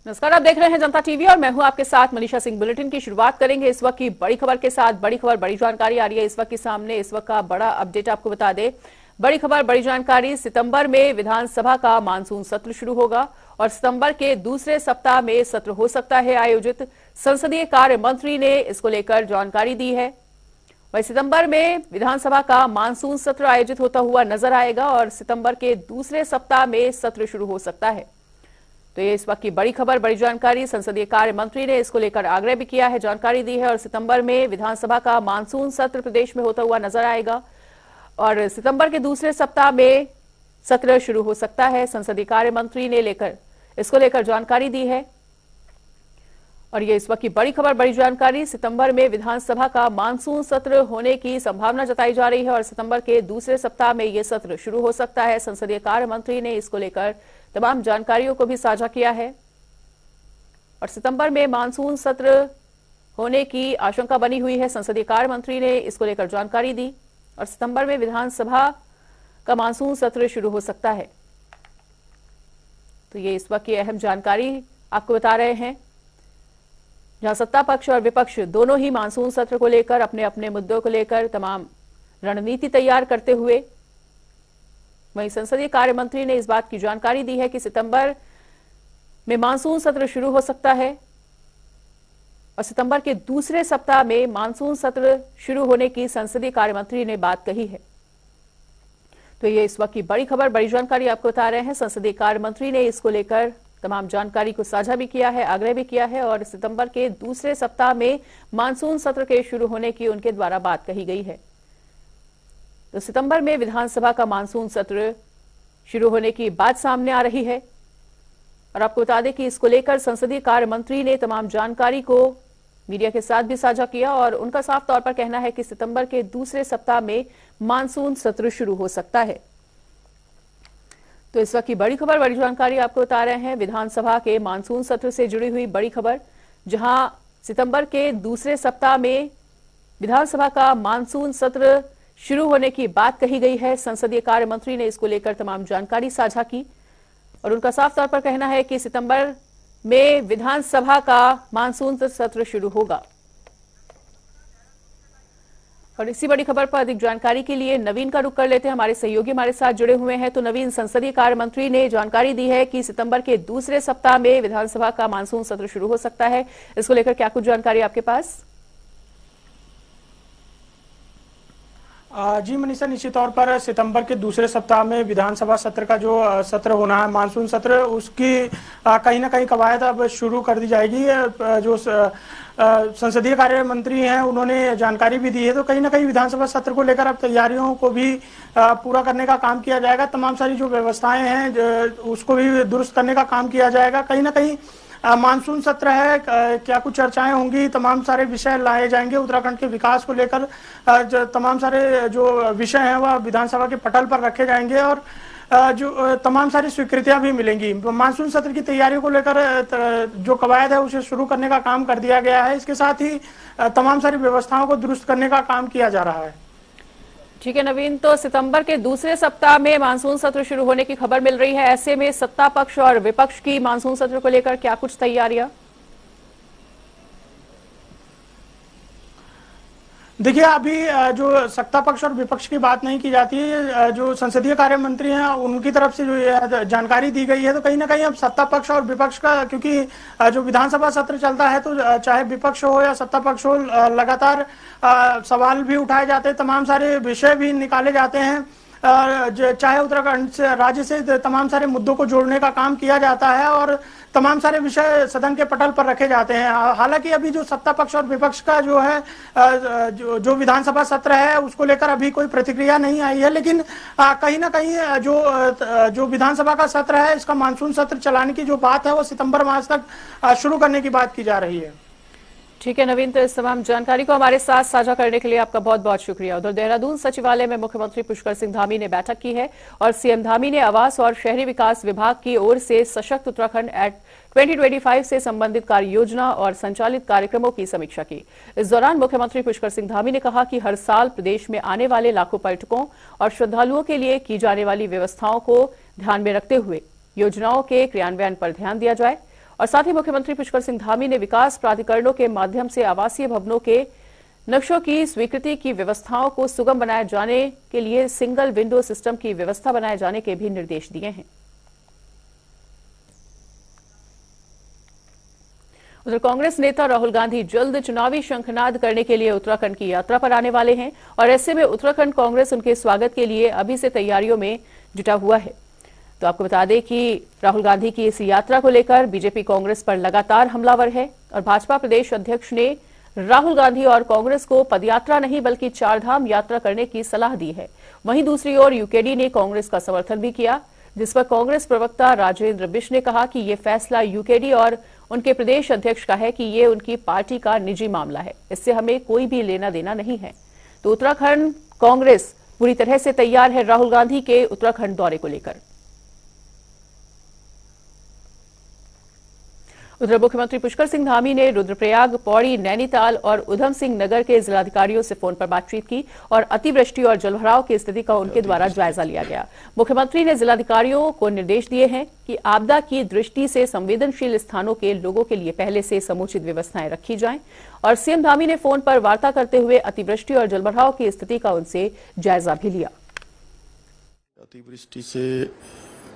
नमस्कार, आप देख रहे हैं जनता टीवी और मैं हूं आपके साथ मनीषा सिंह। बुलेटिन की शुरुआत करेंगे इस वक्त की बड़ी खबर के साथ। बड़ी खबर, बड़ी जानकारी आ रही है इस वक्त के सामने। इस वक्त का बड़ा अपडेट आपको बता दें। बड़ी खबर, बड़ी जानकारी। सितंबर में विधानसभा का मानसून सत्र शुरू होगा और सितंबर के दूसरे सप्ताह में सत्र हो सकता है आयोजित। संसदीय कार्य मंत्री ने इसको लेकर जानकारी दी है। वही सितंबर में विधानसभा का मानसून सत्र आयोजित होता हुआ नजर आएगा और सितंबर के दूसरे सप्ताह में सत्र शुरू हो सकता है। तो ये इस वक्त की बड़ी खबर, बड़ी जानकारी। संसदीय कार्य मंत्री ने इसको लेकर आग्रह भी किया है, जानकारी दी है और सितंबर में विधानसभा का मानसून सत्र प्रदेश में होता हुआ नजर आएगा और सितंबर के दूसरे सप्ताह में सत्र शुरू हो सकता है। संसदीय कार्य मंत्री ने इसको लेकर जानकारी दी है और ये इस वक्त की बड़ी खबर, बड़ी जानकारी। सितंबर में विधानसभा का मानसून सत्र होने की संभावना जताई जा रही है और सितंबर के दूसरे सप्ताह में यह सत्र शुरू हो सकता है। संसदीय कार्य मंत्री ने इसको लेकर तमाम जानकारियों को भी साझा किया है और सितंबर में मानसून सत्र होने की आशंका बनी हुई है। संसदीय कार्य मंत्री ने इसको लेकर जानकारी दी और सितंबर में विधानसभा का मानसून सत्र शुरू हो सकता है। तो ये इस वक्त की अहम जानकारी आपको बता रहे हैं, जहां सत्ता पक्ष और विपक्ष दोनों ही मानसून सत्र को लेकर अपने अपने मुद्दों को लेकर तमाम रणनीति तैयार करते हुए, वहीं संसदीय कार्य मंत्री ने इस बात की जानकारी दी है कि सितंबर में मानसून सत्र शुरू हो सकता है और सितंबर के दूसरे सप्ताह में मानसून सत्र शुरू होने की संसदीय कार्य मंत्री ने बात कही है। तो ये इस वक्त की बड़ी खबर, बड़ी जानकारी आपको बता रहे हैं। संसदीय कार्य मंत्री ने इसको लेकर तमाम जानकारी को साझा भी किया है, आग्रह भी किया है और सितंबर के दूसरे सप्ताह में मानसून सत्र के शुरू होने की उनके द्वारा बात कही गई है। तो सितंबर में विधानसभा का मानसून सत्र शुरू होने की बात सामने आ रही है और आपको बता दें कि इसको लेकर संसदीय कार्य मंत्री ने तमाम जानकारी को मीडिया के साथ भी साझा किया और उनका साफ तौर पर कहना है कि सितंबर के दूसरे सप्ताह में मानसून सत्र शुरू हो सकता है। तो इस वक्त की बड़ी खबर, बड़ी जानकारी आपको बता रहे हैं। विधानसभा के मानसून सत्र से जुड़ी हुई बड़ी खबर, जहां सितंबर के दूसरे सप्ताह में विधानसभा का मानसून सत्र शुरू होने की बात कही गई है। संसदीय कार्य मंत्री ने इसको लेकर तमाम जानकारी साझा की और उनका साफ तौर पर कहना है कि सितंबर में विधानसभा का मानसून सत्र शुरू होगा। और इसी बड़ी खबर पर अधिक जानकारी के लिए नवीन का रुख कर लेते हैं, हमारे सहयोगी हमारे साथ जुड़े हुए हैं। तो नवीन, संसदीय कार्य मंत्री ने जानकारी दी है कि सितंबर के दूसरे सप्ताह में विधानसभा का मानसून सत्र शुरू हो सकता है। इसको लेकर क्या कुछ जानकारी आपके पास? जी मनीषा, निश्चित तौर पर सितंबर के दूसरे सप्ताह में विधानसभा सत्र का जो सत्र होना है, मानसून सत्र, उसकी कहीं ना कहीं कवायद अब शुरू कर दी जाएगी। जो संसदीय कार्य मंत्री हैं उन्होंने जानकारी भी दी है। तो कहीं ना कहीं विधानसभा सत्र को लेकर अब तैयारियों को भी पूरा करने का काम किया जाएगा। तमाम सारी जो व्यवस्थाएं हैं उसको भी दुरुस्त करने का काम किया जाएगा। कहीं ना कहीं मानसून सत्र है, क्या कुछ चर्चाएं होंगी, तमाम सारे विषय लाए जाएंगे उत्तराखंड के विकास को लेकर। तमाम सारे जो विषय हैं वह विधानसभा के पटल पर रखे जाएंगे और जो तमाम सारी स्वीकृतियां भी मिलेंगी। मानसून सत्र की तैयारियों को लेकर जो कवायद है उसे शुरू करने का काम कर दिया गया है। इसके साथ ही तमाम सारी व्यवस्थाओं को दुरुस्त करने का काम किया जा रहा है। ठीक है नवीन, तो सितंबर के दूसरे सप्ताह में मानसून सत्र शुरू होने की खबर मिल रही है। ऐसे में सत्ता पक्ष और विपक्ष की मानसून सत्र को लेकर क्या कुछ तैयारियां? देखिए, अभी जो सत्ता पक्ष और विपक्ष की बात नहीं की जाती है, जो संसदीय कार्य मंत्री हैं उनकी तरफ से जो जानकारी दी गई है, तो कहीं ना कहीं अब सत्ता पक्ष और विपक्ष का, क्योंकि जो विधानसभा सत्र चलता है तो चाहे विपक्ष हो या सत्ता पक्ष हो, लगातार सवाल भी उठाए जाते हैं, तमाम सारे विषय भी निकाले जाते हैं। चाहे उत्तराखंड से, राज्य से तमाम सारे मुद्दों को जोड़ने का काम किया जाता है और तमाम सारे विषय सदन के पटल पर रखे जाते हैं। हालांकि अभी जो सत्ता पक्ष और विपक्ष का जो है जो विधानसभा सत्र है उसको लेकर अभी कोई प्रतिक्रिया नहीं आई है, लेकिन कहीं ना कहीं जो विधानसभा का सत्र है, इसका मानसून सत्र चलाने की जो बात है वो सितंबर मास तक शुरू करने की बात की जा रही है। ठीक है नवीन, तो इस तमाम जानकारी को हमारे साथ साझा करने के लिए आपका बहुत बहुत शुक्रिया। उधर देहरादून सचिवालय में मुख्यमंत्री पुष्कर सिंह धामी ने बैठक की है और सीएम धामी ने आवास और शहरी विकास विभाग की ओर से सशक्त उत्तराखंड एट 2025 से संबंधित कार्य योजना और संचालित कार्यक्रमों की समीक्षा की। इस दौरान मुख्यमंत्री पुष्कर सिंह धामी ने कहा कि हर साल प्रदेश में आने वाले लाखों पर्यटकों और श्रद्धालुओं के लिए की जाने वाली व्यवस्थाओं को ध्यान में रखते हुए योजनाओं के क्रियान्वयन पर ध्यान दिया जाए और साथ ही मुख्यमंत्री पुष्कर सिंह धामी ने विकास प्राधिकरणों के माध्यम से आवासीय भवनों के नक्शों की स्वीकृति की व्यवस्थाओं को सुगम बनाए जाने के लिए सिंगल विंडो सिस्टम की व्यवस्था बनाए जाने के भी निर्देश दिए हैं। उधर कांग्रेस नेता राहुल गांधी जल्द चुनावी शंखनाद करने के लिए उत्तराखंड की यात्रा पर आने वाले हैं और ऐसे में उत्तराखंड कांग्रेस उनके स्वागत के लिए अभी से तैयारियों में जुटा हुआ है। तो आपको बता दें कि राहुल गांधी की इस यात्रा को लेकर बीजेपी कांग्रेस पर लगातार हमलावर है और भाजपा प्रदेश अध्यक्ष ने राहुल गांधी और कांग्रेस को पदयात्रा नहीं बल्कि चारधाम यात्रा करने की सलाह दी है। वहीं दूसरी ओर यूकेडी ने कांग्रेस का समर्थन भी किया, जिस पर कांग्रेस प्रवक्ता राजेंद्र बिष्ट ने कहा कि ये फैसला यूकेडी और उनके प्रदेश अध्यक्ष का है कि ये उनकी पार्टी का निजी मामला है, इससे हमें कोई भी लेना देना नहीं है। तो उत्तराखंड कांग्रेस पूरी तरह से तैयार है राहुल गांधी के उत्तराखंड दौरे को लेकर। उधर मुख्यमंत्री पुष्कर सिंह धामी ने रुद्रप्रयाग, पौड़ी, नैनीताल और उधम सिंह नगर के जिलाधिकारियों से फोन पर बातचीत की और अतिवृष्टि और जलभराव की स्थिति का उनके द्वारा जायजा लिया गया। मुख्यमंत्री ने जिलाधिकारियों को निर्देश दिए हैं कि आपदा की दृष्टि से संवेदनशील स्थानों के लोगों के लिए पहले से समुचित व्यवस्थाएं रखी जाएं और सीएम धामी ने फोन पर वार्ता करते हुए अतिवृष्टि और जलभराव की स्थिति का उनसे जायजा भी लिया। अतिवृष्टि से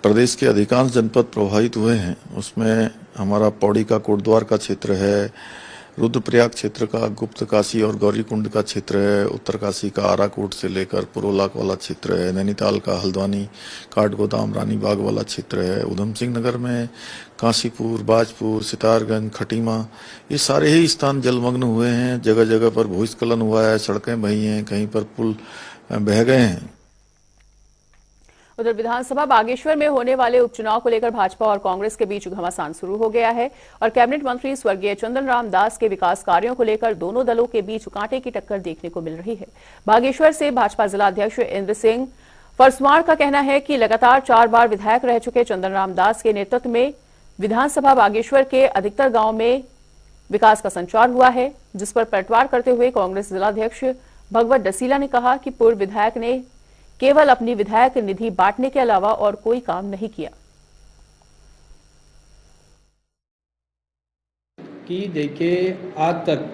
प्रदेश के अधिकांश जनपद प्रभावित हुए हैं। उसमें हमारा पौड़ी का कोटद्वार का क्षेत्र है, रुद्रप्रयाग क्षेत्र का गुप्त काशी और गौरीकुंड का क्षेत्र है, उत्तरकाशी का आराकोट से लेकर पुरोलाक वाला क्षेत्र है, नैनीताल का हल्द्वानी, काठगोदाम, रानीबाग वाला क्षेत्र है, उधम सिंह नगर में काशीपुर, बाजपुर, सितारगंज, खटीमा, ये सारे ही स्थान जलमग्न हुए हैं। जगह जगह पर भूस्खलन हुआ है, सड़कें बही हैं, कहीं पर पुल बह गए हैं। उधर विधानसभा बागेश्वर में होने वाले उपचुनाव को लेकर भाजपा और कांग्रेस के बीच घमासान शुरू हो गया है और कैबिनेट मंत्री स्वर्गीय चंदन राम दास के विकास कार्यों को लेकर दोनों दलों के बीच कांटे की टक्कर देखने को मिल रही है। बागेश्वर से भाजपा जिला अध्यक्ष इंद्र सिंह फरसवाण का कहना है कि लगातार 4 बार विधायक रह चुके चंदन राम दास के नेतृत्व में विधानसभा बागेश्वर के अधिकतर गांव में विकास का संचार हुआ है, जिस पर पलटवार करते हुए कांग्रेस जिलाध्यक्ष भगवत डसीला ने कहा कि पूर्व विधायक ने केवल अपनी विधायक निधि बांटने के अलावा और कोई काम नहीं किया। कि देखिए, आज तक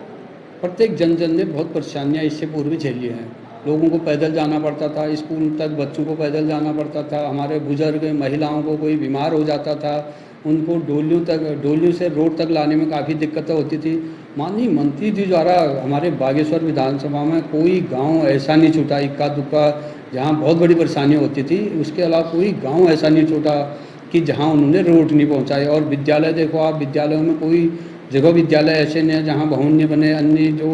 प्रत्येक जन ने बहुत परेशानियां इससे पूर्व झेली हैं। लोगों को पैदल जाना पड़ता था, स्कूल तक बच्चों को पैदल जाना पड़ता था, हमारे बुजुर्ग महिलाओं को कोई बीमार हो जाता था, उनको डोलियों से रोड तक लाने में काफ़ी दिक्कतें होती थी। माननीय मंत्री जी द्वारा हमारे बागेश्वर विधानसभा में कोई गांव ऐसा नहीं छूटा, इक्का दुक्का जहां बहुत बड़ी परेशानियां होती थी, उसके अलावा कोई गांव ऐसा नहीं छूटा कि जहां उन्होंने रोड नहीं पहुंचाई। और विद्यालय देखो आप, विद्यालयों में कोई जगह विद्यालय ऐसे नहीं है जहाँ भवन नहीं बने, अन्य जो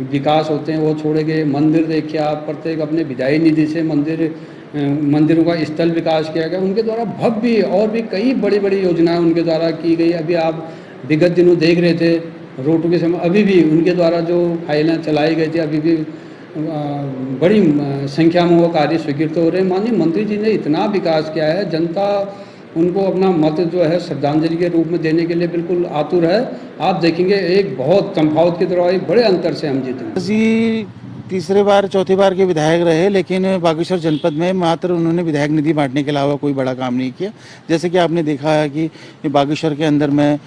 विकास होते हैं वो छोड़े गए। मंदिर देखिए आप, प्रत्येक अपने विधायी निधि से मंदिरों का स्थल विकास किया गया, उनके द्वारा भव्य और भी कई बड़ी बड़ी योजनाएं उनके द्वारा की गई। अभी आप विगत दिनों देख रहे थे रोडों के समय, अभी भी उनके द्वारा जो फाइलें चलाई गई थी, अभी भी बड़ी संख्या में वो कार्य स्वीकृत हो रहे हैं। माननीय मंत्री जी ने इतना विकास किया है, जनता उनको अपना मत जो है श्रद्धांजलि के रूप में देने के लिए बिल्कुल आतुर है। आप देखेंगे एक बहुत चंपावत की तरह बड़े अंतर से हम जीतेंगे। जी तीसरे बार चौथी बार के विधायक रहे, लेकिन बागेश्वर जनपद में मात्र उन्होंने विधायक निधि बांटने के अलावा कोई बड़ा काम नहीं किया। जैसे कि आपने देखा है कि बागेश्वर के अंदर में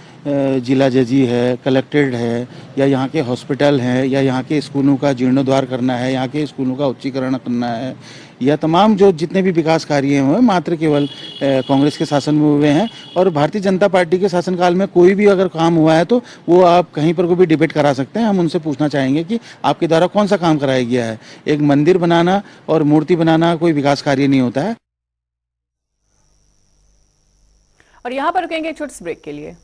जिला जजी है, कलेक्ट्रेट है, या यहाँ के हॉस्पिटल हैं, या यहाँ के स्कूलों का जीर्णोद्धार करना है, यहाँ के स्कूलों का उच्चीकरण करना है, या तमाम जो जितने भी विकास कार्य हुए मात्र केवल कांग्रेस के शासन में हुए हैं। और भारतीय जनता पार्टी के शासनकाल में कोई भी अगर काम हुआ है तो वो आप कहीं पर कोई भी डिबेट करा सकते हैं। हम उनसे पूछना चाहेंगे कि आपके द्वारा कौन सा काम कराया गया है। एक मंदिर बनाना और मूर्ति बनाना कोई विकास कार्य नहीं होता है। और यहाँ पर रुकेंगे एक छोटे ब्रेक के लिए।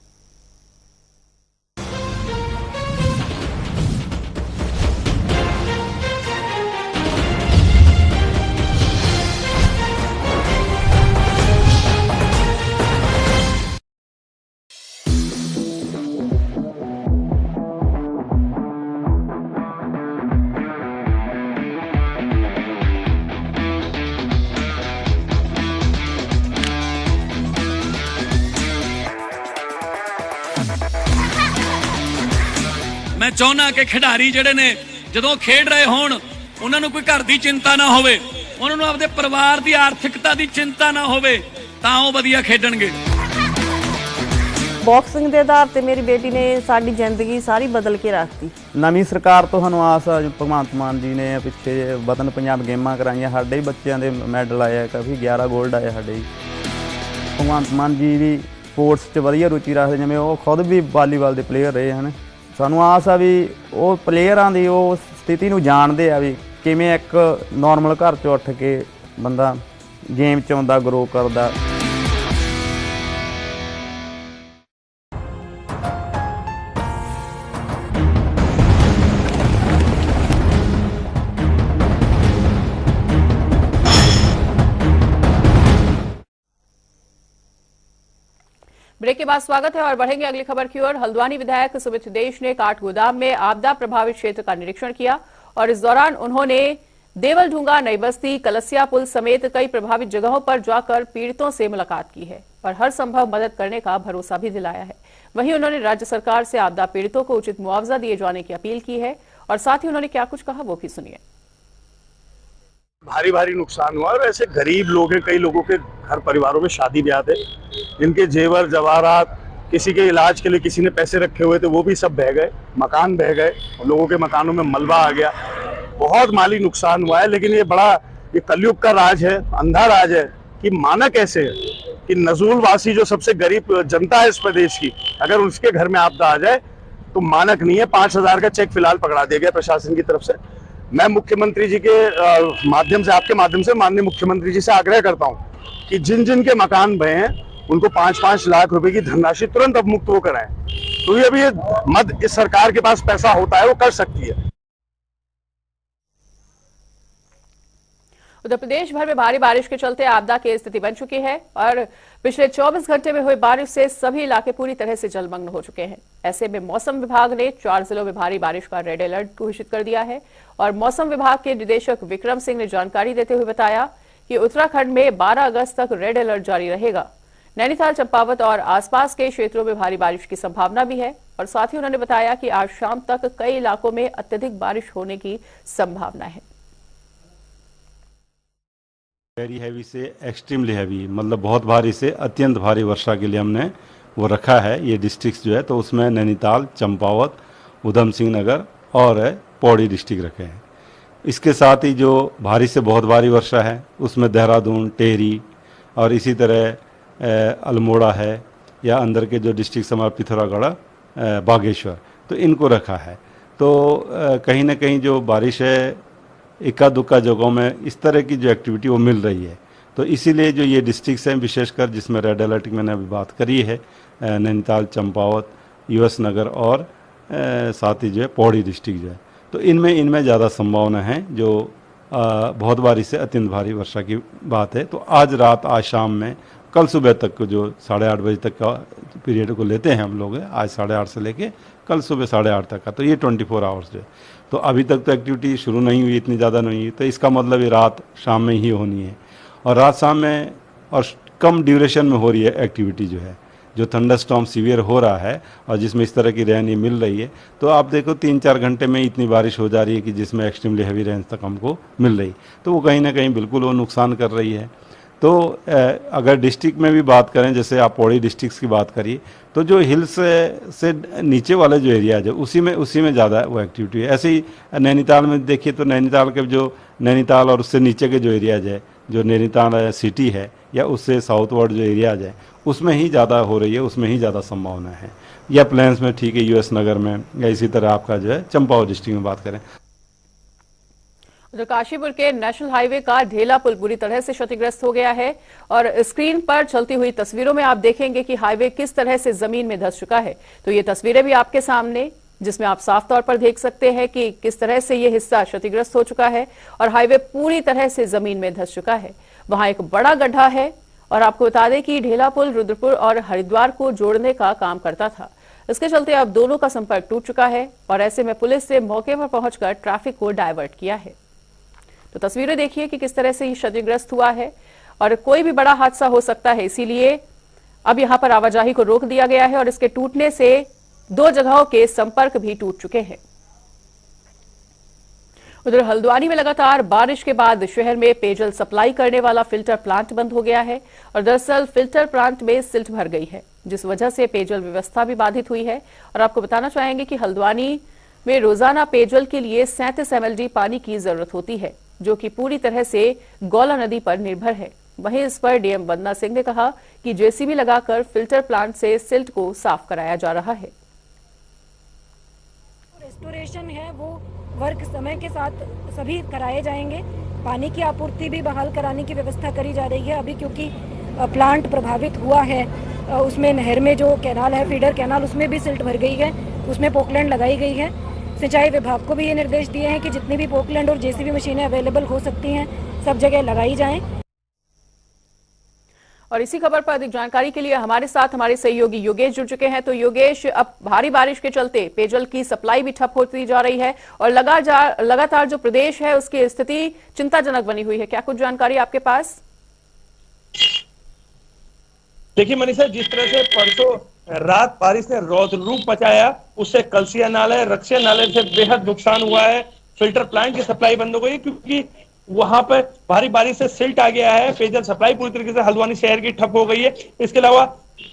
मैं चाहना कि खिडारी ਜਿਹੜੇ ਨੇ ਜਦੋਂ ਖੇਡ ਰਹੇ ਹੋਣ ਉਹਨਾਂ ਨੂੰ ਕੋਈ ਘਰ ਦੀ ਚਿੰਤਾ ਨਾ ਹੋਵੇ, ਉਹਨਾਂ ਨੂੰ ਆਪਣੇ ਪਰਿਵਾਰ ਦੀ ਆਰਥਿਕਤਾ ਦੀ ਚਿੰਤਾ ਨਾ ਹੋਵੇ, ਤਾਂ ਉਹ ਵਧੀਆ ਖੇਡਣਗੇ। ਬਾਕਸਿੰਗ ਦੇ ਆਧਾਰ ਤੇ ਮੇਰੀ ਬੇਟੀ ਨੇ ਸਾਡੀ ਜ਼ਿੰਦਗੀ ਸਾਰੀ ਬਦਲ ਕੇ ਰੱਖਤੀ। ਨਵੀਂ ਸਰਕਾਰ ਤੋਂ ਸਾਨੂੰ ਆਸ ਆ, ਭਗਵੰਤ ਮਾਨ ਜੀ ਨੇ ਪਿੱਛੇ ਵਤਨ ਪੰਜਾਬ ਗੇਮਾਂ ਕਰਾਈਆਂ, ਸਾਡੇ ਵੀ ਬੱਚਿਆਂ ਦੇ ਮੈਡਲ ਆਏ ਆ, ਕਾਫੀ 11 골ਡ ਆਏ ਸਾਡੇ। ਭਗਵੰਤ ਮਾਨ ਜੀ ਵੀ ਸਪੋਰਟਸ 'ਚ ਵਧੀਆ ਰੁਚੀ ਰੱਖਦੇ, ਜਿਵੇਂ ਉਹ ਖੁਦ ਵੀ ਵਾਲੀਬਾਲ ਦੇ ਪਲੇਅਰ ਰਹੇ ਹਨ। ਸਾਨੂੰ ਆਸ ਆ ਵੀ ਉਹ ਪਲੇਅਰਾਂ ਦੀ ਉਹ ਸਥਿਤੀ ਨੂੰ ਜਾਣਦੇ ਆ ਵੀ ਕਿਵੇਂ ਇੱਕ ਨੋਰਮਲ ਘਰ 'ਚੋਂ ਉੱਠ ਕੇ ਬੰਦਾ ਗੇਮ 'ਚ ਆਉਂਦਾ, ਗਰੋ ਕਰਦਾ। ब्रेक के बाद स्वागत है और बढ़ेंगे अगली खबर की ओर। हल्द्वानी विधायक सुमित देश ने काठगोदाम में आपदा प्रभावित क्षेत्र का निरीक्षण किया और इस दौरान उन्होंने देवलढूंगा, नई बस्ती, कलसिया पुल समेत कई प्रभावित जगहों पर जाकर पीड़ितों से मुलाकात की है और हर संभव मदद करने का भरोसा भी दिलाया है। वहीं उन्होंने राज्य सरकार से आपदा पीड़ितों को उचित मुआवजा दिए जाने की अपील की है और साथ ही उन्होंने क्या कुछ कहा वो भी सुनिए। भारी भारी नुकसान हुआ और ऐसे गरीब लोग हैं, कई लोगों के घर परिवारों में शादी ब्याह थे, जिनके जेवर जवाहरात, किसी के इलाज के लिए किसी ने पैसे रखे हुए थे, वो भी सब बह गए, मकान बह गए, लोगों के मकानों में मलबा आ गया, बहुत माली नुकसान हुआ है। लेकिन ये कलयुग का राज है, अंधा राज है कि माना कैसे है कि नजूल वासी जो सबसे गरीब जनता है इस प्रदेश की, अगर उसके घर में आपदा आ जाए तो मानक नहीं है। 5,000 का चेक फिलहाल पकड़ा दिया गया प्रशासन की तरफ से। मैं मुख्यमंत्री जी के माध्यम से, आपके माध्यम से माननीय मुख्यमंत्री जी से आग्रह करता हूं कि जिन जिन के मकान बहे हैं उनको 5-5 लाख रुपए की धनराशि तुरंत अब मुक्त वो कराएं। तो ये अभी मद इस सरकार के पास पैसा होता है, वो कर सकती है। उधर प्रदेश भर में भारी बारिश के चलते आपदा की स्थिति बन चुकी है और पिछले 24 घंटे में हुई बारिश से सभी इलाके पूरी तरह से जलमग्न हो चुके हैं। ऐसे में मौसम विभाग ने 4 जिलों में भारी बारिश का रेड अलर्ट घोषित कर दिया है और मौसम विभाग के निदेशक विक्रम सिंह ने जानकारी देते हुए बताया कि उत्तराखंड में 12 अगस्त तक रेड अलर्ट जारी रहेगा। नैनीताल, चंपावत और आसपास के क्षेत्रों में भारी बारिश की संभावना भी है और साथ ही उन्होंने बताया कि आज शाम तक कई इलाकों में अत्यधिक बारिश होने की संभावना है। वेरी हैवी से एक्सट्रीमली हैवी, मतलब बहुत भारी से अत्यंत भारी वर्षा के लिए हमने वो रखा है ये डिस्ट्रिक्ट जो है। तो उसमें नैनीताल, चंपावत, उधम सिंह नगर और पौड़ी डिस्ट्रिक्ट रखे हैं। इसके साथ ही जो भारी से बहुत भारी वर्षा है उसमें देहरादून, टेहरी और इसी तरह अल्मोड़ा है या अंदर के जो डिस्ट्रिक्ट हमारे पिथौरागढ़, बागेश्वर, तो इनको रखा है। तो कहीं ना कहीं जो बारिश है इक्का दुक्का जगहों में इस तरह की जो एक्टिविटी वो मिल रही है। तो इसीलिए जो ये डिस्ट्रिक्ट्स हैं विशेषकर जिसमें रेड अलर्ट की मैंने अभी बात करी है, नैनीताल, चंपावत, यूएस नगर और साथ ही जो है पौड़ी डिस्ट्रिक्ट जो है, तो इनमें ज़्यादा संभावना है जो बहुत भारी से अत्यंत भारी वर्षा की बात है। तो आज रात, आज शाम में, कल सुबह तक को जो 8:30 बजे तक का पीरियड को लेते हैं हम लोग, आज 8:30 से लेके कल सुबह 8:30 तक का, तो ये 24 आवर्स जो है। तो अभी तक तो एक्टिविटी शुरू नहीं हुई, इतनी ज़्यादा नहीं हुई, तो इसका मतलब ये रात शाम में ही होनी है और रात शाम में और कम ड्यूरेशन में हो रही है एक्टिविटी जो है। जो थंडरस्टॉर्म सीवियर हो रहा है और जिसमें इस तरह की रेन ये मिल रही है, तो आप देखो 3-4 घंटे में इतनी बारिश हो जा रही है कि जिसमें एक्सट्रीमली हैवी रेंज तक हमको मिल रही, तो वो कहीं ना कहीं बिल्कुल वो नुकसान कर रही है। तो अगर डिस्ट्रिक्ट में भी बात करें, जैसे आप पौड़ी डिस्ट्रिक्ट की बात करिए, तो जो हिल्स से नीचे वाले जो एरियाज है उसी में ज़्यादा वो एक्टिविटी है। ऐसे ही नैनीताल में देखिए तो नैनीताल के जो नैनीताल और उससे नीचे के जो एरियाज है, जो नैनीताल सिटी है या उससे साउथवर्ड जो एरियाज है, उसमें ही ज़्यादा हो रही है, उसमें ही ज़्यादा संभावना है। या प्लेन्स में ठीक है, यूएस नगर में, या इसी तरह आपका जो है चंपावत डिस्ट्रिक्ट में बात करें। उधर काशीपुर के नेशनल हाईवे का ढेला पुल बुरी तरह से क्षतिग्रस्त हो गया है और स्क्रीन पर चलती हुई तस्वीरों में आप देखेंगे कि हाईवे किस तरह से जमीन में धंस चुका है। तो ये तस्वीरें भी आपके सामने, जिसमें आप साफ तौर पर देख सकते हैं कि किस तरह से ये हिस्सा क्षतिग्रस्त हो चुका है और हाईवे पूरी तरह से जमीन में धंस चुका है। वहां एक बड़ा गड्ढा है और आपको बता दें कि ढेला पुल रुद्रपुर और हरिद्वार को जोड़ने का काम करता था। इसके चलते अब दोनों का संपर्क टूट चुका है और ऐसे में पुलिस ने मौके पर पहुंचकर ट्रैफिक को डायवर्ट किया है। तो तस्वीरें देखिए कि किस तरह से ये क्षतिग्रस्त हुआ है और कोई भी बड़ा हादसा हो सकता है, इसीलिए अब यहां पर आवाजाही को रोक दिया गया है और इसके टूटने से 2 जगहों के संपर्क भी टूट चुके हैं। उधर हल्द्वानी में लगातार बारिश के बाद शहर में पेयजल सप्लाई करने वाला फिल्टर प्लांट बंद हो गया है और दरअसल फिल्टर प्लांट में सिल्ट भर गई है। जिस वजह से पेयजल व्यवस्था भी बाधित हुई है। और आपको बताना चाहेंगे कि हल्द्वानी में रोजाना पेयजल के लिए 37 MLD पानी की जरूरत होती है, जो कि पूरी तरह से गौला नदी पर निर्भर है। वहीं इस पर डीएम वंदना सिंह ने कहा कि जेसीबी लगाकर फिल्टर प्लांट से सिल्ट को साफ कराया जा रहा है। रेस्टोरेशन है वो वर्क समय के साथ सभी कराए जाएंगे। पानी की आपूर्ति भी बहाल कराने की व्यवस्था करी जा रही है। अभी क्योंकि प्लांट प्रभावित हुआ है, उसमें नहर में जो कैनाल है, फीडर कैनाल, उसमें भी सिल्ट भर गई है, उसमें पोकलैंड लगाई गई है। सिंचाई विभाग को भी ये निर्देश दिए हैं कि जितनी भी पोकलैंड और जेसीबी मशीनें अवेलेबल हो सकती हैं सब जगह लगाई जाएं। और इसी खबर पर अधिक जानकारी के लिए हमारे साथ हमारे सहयोगी योगेश जुड़ चुके हैं। तो योगेश, अब भारी बारिश के चलते पेयजल की सप्लाई भी ठप होती जा रही है और लगातार जो प्रदेश है उसकी स्थिति चिंताजनक बनी हुई है, क्या कुछ जानकारी आपके पास? देखिए मनीषा, जिस तरह से परसों रात बारिश ने रौद्र रूप मचाया, उससे कलसिया नाले, रक्सिया नाले से बेहद नुकसान हुआ है। फिल्टर प्लांट की सप्लाई बंद हो गई क्योंकि वहां पर भारी बारिश से सिल्ट आ गया है। पेयजल सप्लाई पूरी तरीके से हल्द्वानी शहर की ठप हो गई है। इसके अलावा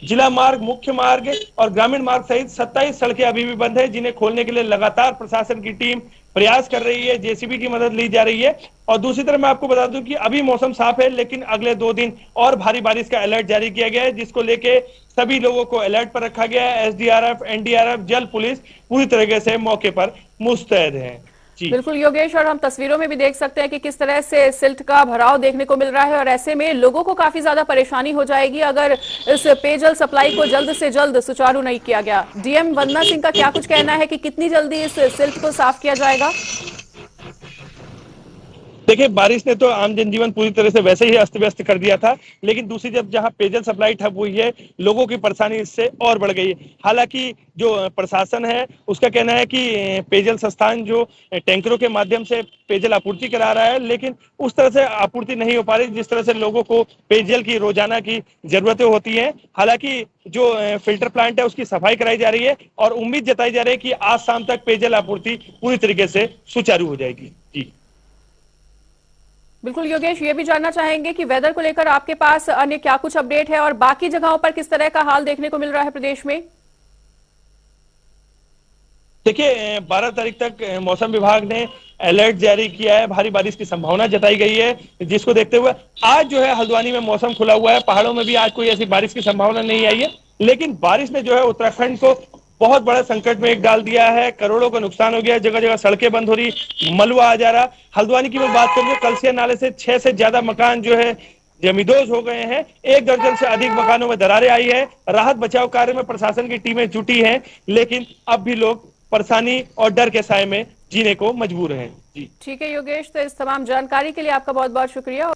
जिला मार्ग, मुख्य मार्ग और ग्रामीण मार्ग सहित 27 सड़कें अभी भी बंद है, जिन्हें खोलने के लिए लगातार प्रशासन की टीम प्रयास कर रही है, जेसीबी की मदद ली जा रही है। और दूसरी तरफ मैं आपको बता दूं कि अभी मौसम साफ है, लेकिन अगले 2 दिन और भारी बारिश का अलर्ट जारी किया गया है, जिसको लेके सभी लोगों को अलर्ट पर रखा गया है। एसडीआरएफ, एनडीआरएफ, जल पुलिस पूरी तरीके से मौके पर मुस्तैद है। बिल्कुल योगेश, और हम तस्वीरों में भी देख सकते हैं कि किस तरह से सिल्ट का भराव देखने को मिल रहा है और ऐसे में लोगों को काफी ज्यादा परेशानी हो जाएगी अगर इस पेयजल सप्लाई को जल्द से जल्द सुचारू नहीं किया गया। डीएम वंदना सिंह का क्या कुछ कहना है कि कितनी जल्दी इस सिल्ट को साफ किया जाएगा? देखिए, बारिश ने तो आम जनजीवन पूरी तरह से वैसे ही अस्त व्यस्त कर दिया था, लेकिन दूसरी जब जहां पेयजल सप्लाई ठप हुई है, लोगों की परेशानी इससे और बढ़ गई है। हालांकि जो प्रशासन है उसका कहना है कि पेयजल संस्थान जो टैंकरों के माध्यम से पेयजल आपूर्ति करा रहा है, लेकिन उस तरह से आपूर्ति नहीं हो पा रही जिस तरह से लोगों को पेयजल की रोजाना की जरूरतें होती हैं। हालांकि जो फिल्टर प्लांट है उसकी सफाई कराई जा रही है और उम्मीद जताई जा रही है कि आज शाम तक पेयजल आपूर्ति पूरी तरीके से सुचारू हो जाएगी। जी बिल्कुल योगेश, ये भी जानना चाहेंगे कि वेदर को लेकर आपके पास अन्य क्या कुछ अपडेट है और बाकी जगहों पर किस तरह का हाल देखने को मिल रहा है प्रदेश में? देखिए, 12 तारीख तक मौसम विभाग ने अलर्ट जारी किया है, भारी बारिश की संभावना जताई गई है, जिसको देखते हुए आज जो है हल्द्वानी में मौसम खुला हुआ है। पहाड़ों में भी आज कोई ऐसी बारिश की संभावना नहीं आई है, लेकिन बारिश ने जो है उत्तराखंड को बहुत बड़ा संकट में एक डाल दिया है। करोड़ों का नुकसान हो गया, जगह जगह सड़कें बंद हो रही, मलबा आ जा रहा। हल्द्वानी की मैं बात करूं, कलसिया नाले से 6 से ज्यादा मकान जो है जमींदोज हो गए हैं। 1 दर्जन से अधिक मकानों में दरारें आई है। राहत बचाव कार्य में प्रशासन की टीमें जुटी हैं, लेकिन अब भी लोग परेशानी और डर के साए में जीने को मजबूर हैं। जी ठीक है योगेश, तो इस तमाम जानकारी के लिए आपका बहुत बहुत शुक्रिया।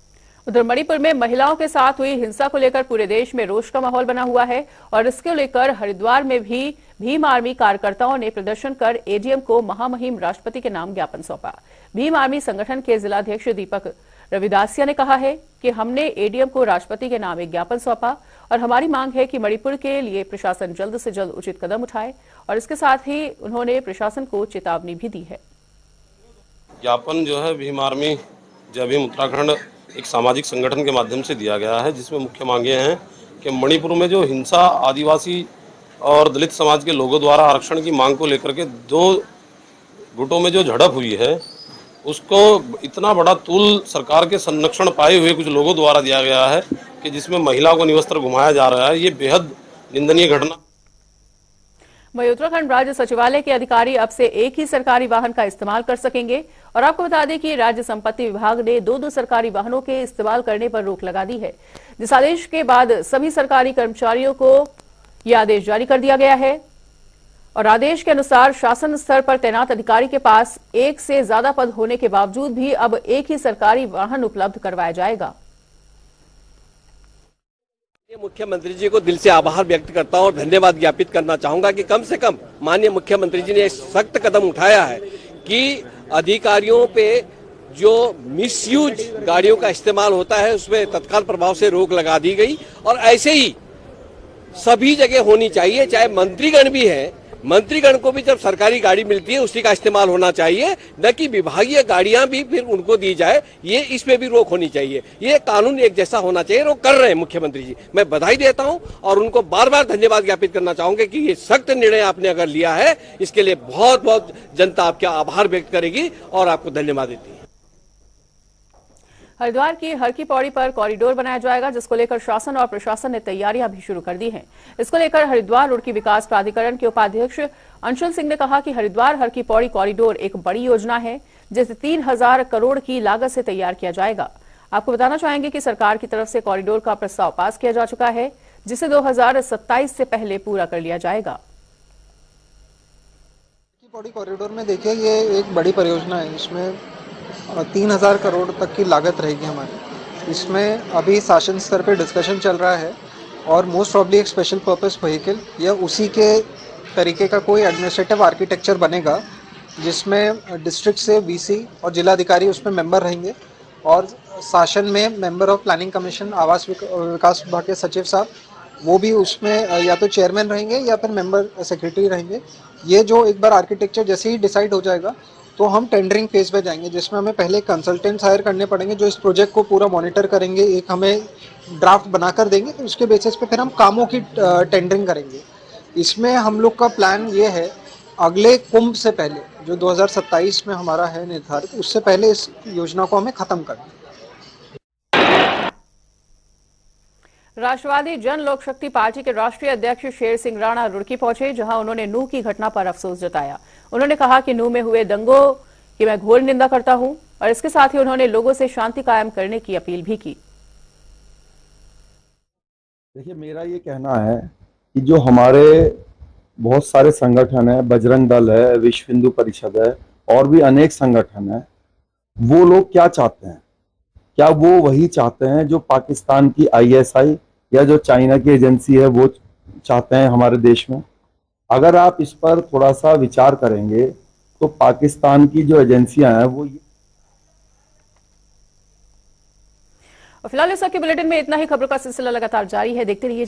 उधर मणिपुर में महिलाओं के साथ हुई हिंसा को लेकर पूरे देश में रोष का माहौल बना हुआ है और इसको लेकर हरिद्वार में भी भीम आर्मी कार्यकर्ताओं ने प्रदर्शन कर एडीएम को महामहिम राष्ट्रपति के नाम ज्ञापन सौंपा। भीम आर्मी संगठन के जिलाध्यक्ष दीपक रविदासिया ने कहा है कि हमने एडीएम को राष्ट्रपति के नाम एक ज्ञापन सौंपा और हमारी मांग है कि मणिपुर के लिए प्रशासन जल्द से जल्द उचित कदम उठाए और इसके साथ ही उन्होंने प्रशासन को चेतावनी भी दी है। ज्ञापन जो है भीम आर्मी जय भीम उत्तराखंड एक सामाजिक संगठन के माध्यम से दिया गया है, जिसमें मुख्य मांगे हैं कि मणिपुर में जो हिंसा आदिवासी और दलित समाज के लोगों द्वारा आरक्षण की मांग को लेकर के 2 गुटों में जो झड़प हुई है, उसको इतना बड़ा तूल सरकार के संरक्षण पाए हुए कुछ लोगों द्वारा दिया गया है कि जिसमें महिलाओं को निवस्त्र घुमाया जा रहा है। ये बेहद निंदनीय घटना। वहीं उत्तराखंड राज्य सचिवालय के अधिकारी अब से एक ही सरकारी वाहन का इस्तेमाल कर सकेंगे और आपको बता दें कि राज्य संपत्ति विभाग ने 2 सरकारी वाहनों के इस्तेमाल करने पर रोक लगा दी है, जिस आदेश के बाद सभी सरकारी कर्मचारियों को यह आदेश जारी कर दिया गया है और आदेश के अनुसार शासन स्तर पर तैनात अधिकारी के पास 1 से ज्यादा पद होने के बावजूद भी अब एक ही सरकारी वाहन उपलब्ध करवाया जाएगा। मुख्यमंत्री जी को दिल से आभार व्यक्त करता हूं और धन्यवाद ज्ञापित करना चाहूंगा कि कम से कम माननीय मुख्यमंत्री जी ने एक सख्त कदम उठाया है कि अधिकारियों पे जो मिसयूज गाड़ियों का इस्तेमाल होता है उसमें तत्काल प्रभाव से रोक लगा दी गई और ऐसे ही सभी जगह होनी चाहिए। चाहे मंत्रीगण भी है, मंत्रीगण को भी जब सरकारी गाड़ी मिलती है उसी का इस्तेमाल होना चाहिए, न कि विभागीय गाड़ियां भी फिर उनको दी जाए। ये इसमें भी रोक होनी चाहिए। ये कानून एक जैसा होना चाहिए। वो कर रहे हैं मुख्यमंत्री जी, मैं बधाई देता हूं और उनको बार बार धन्यवाद ज्ञापित करना चाहूंगा कि ये सख्त निर्णय आपने अगर लिया है, इसके लिए बहुत बहुत जनता आपका आभार व्यक्त करेगी और आपको धन्यवाद देती है। हरिद्वार की हर की पौड़ी पर कॉरिडोर बनाया जाएगा, जिसको लेकर शासन और प्रशासन ने तैयारियां भी शुरू कर दी हैं। इसको लेकर हरिद्वार रुड़की विकास प्राधिकरण के उपाध्यक्ष अंशुल सिंह ने कहा कि हरिद्वार हर की पौड़ी कॉरिडोर एक बड़ी योजना है, जिसे 3000 करोड़ की लागत से तैयार किया जाएगा। आपको बताना चाहेंगे कि सरकार की तरफ से कॉरिडोर का प्रस्ताव पास किया जा चुका है, जिसे 2027 से पहले पूरा कर लिया जाएगा। पौड़ी कॉरिडोर में देखिए, ये एक बड़ी परियोजना है। इसमें 3000 करोड़ तक की लागत रहेगी हमारी। इसमें अभी शासन स्तर पे डिस्कशन चल रहा है और मोस्ट प्रॉब्ली एक स्पेशल पर्पस व्हीकल या उसी के तरीके का कोई एडमिनिस्ट्रेटिव आर्किटेक्चर बनेगा, जिसमें डिस्ट्रिक्ट से वीसी और जिलाधिकारी उसमें मेंबर रहेंगे और शासन में मेंबर ऑफ प्लानिंग कमीशन आवास विकास विभाग के सचिव साहब, वो भी उसमें या तो चेयरमैन रहेंगे या फिर मेंबर सेक्रेटरी रहेंगे। ये जो एक बार आर्किटेक्चर जैसे ही डिसाइड हो जाएगा तो हम टेंडरिंग फेज पे जाएंगे, जिसमें हमें पहले कंसल्टेंट्स हायर करने पड़ेंगे जो इस प्रोजेक्ट को पूरा मॉनिटर करेंगे, एक हमें ड्राफ्ट बनाकर देंगे, तो उसके बेसिस पे फिर हम कामों की टेंडरिंग करेंगे। इसमें हम लोग का प्लान ये है, अगले कुंभ से पहले जो 2027 में हमारा है निर्धारित, उससे पहले इस योजना को हमें खत्म करना। राष्ट्रवादी जन लोक शक्ति पार्टी के राष्ट्रीय अध्यक्ष शेर सिंह राणा रुड़की पहुंचे, जहां उन्होंने नूह की घटना पर अफसोस जताया। उन्होंने कहा कि नूह में हुए दंगों की मैं घोर निंदा करता हूं और इसके साथ ही उन्होंने लोगों से शांति कायम करने की अपील भी की। देखिए, मेरा ये कहना है कि जो हमारे बहुत सारे संगठन है, बजरंग दल है, विश्व हिंदू परिषद है और भी अनेक संगठन है, वो लोग क्या चाहते हैं? क्या वो वही चाहते हैं जो पाकिस्तान की ISI या जो चाइना की एजेंसी है वो चाहते हैं हमारे देश में? अगर आप इस पर थोड़ा सा विचार करेंगे तो पाकिस्तान की जो एजेंसियां हैं वो फिलहाल इस वक्त के बुलेटिन में इतना ही। खबरों का सिलसिला लगातार जारी है, देखते रहिए।